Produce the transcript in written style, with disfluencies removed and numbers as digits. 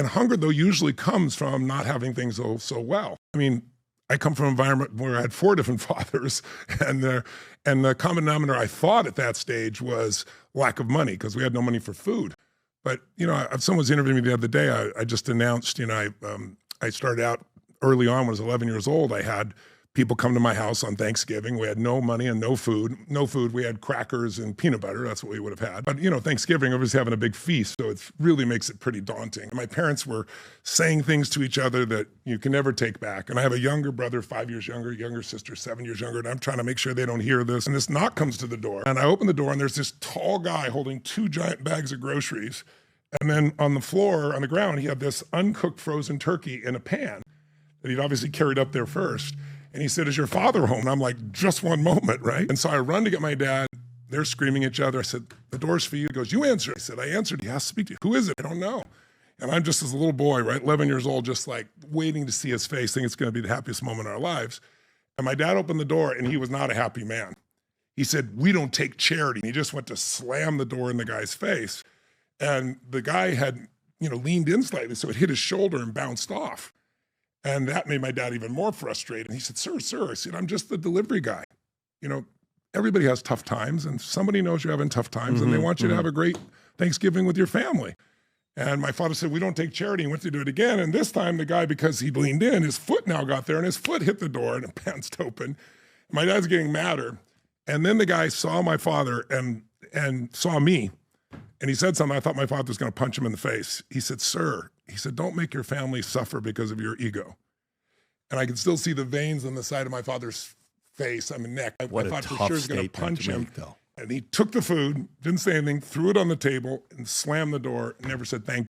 hunger, though, usually comes from not having things go so well. I mean, I come from an environment where I had 4 different fathers, and the common denominator I thought at that stage was lack of money, because we had no money for food. But, someone was interviewing me the other day. I just announced, I started out early on when I was 11 years old. I had people come to my house on Thanksgiving. We had no money and no food. No food. We had crackers and peanut butter. That's what we would have had. But, Thanksgiving, everybody's having a big feast, so it really makes it pretty daunting. My parents were saying things to each other that you can never take back. And I have a younger brother, 5 years younger sister, 7 years younger, and I'm trying to make sure they don't hear this. And this knock comes to the door. And I open the door, and there's this tall guy holding 2 giant bags of groceries. And then on the floor, on the ground, he had this uncooked frozen turkey in a pan that he'd obviously carried up there first. And he said, "Is your father home?" And I'm like, "Just one moment," right? And so I run to get my dad. They're screaming at each other. I said, "The door's for you." He goes, "You answer." I said, "I answered." He has to speak to you. "Who is it?" "I don't know." And I'm just as a little boy, right, 11 years old, just like waiting to see his face, thinking it's going to be the happiest moment in our lives. And my dad opened the door, and he was not a happy man. He said, "We don't take charity." And he just went to slam the door in the guy's face. And the guy had, leaned in slightly, so it hit his shoulder and bounced off. And that made my dad even more frustrated. He said, sir, I said, "I'm just the delivery guy. Everybody has tough times, and somebody knows you're having tough times, and they want you to have a great Thanksgiving with your family." And my father said, "We don't take charity," and went to do it again. And this time the guy, because he leaned in, his foot now got there, and his foot hit the door, and it bounced open. My dad's getting madder. And then the guy saw my father and saw me, and he said something. I thought my father was going to punch him in the face. He said, "Sir," he said, "don't make your family suffer because of your ego." And I could still see the veins on the side of my father's face, neck. I thought for sure he was going to punch him. And he took the food, didn't say anything, threw it on the table, and slammed the door, and never said thank you.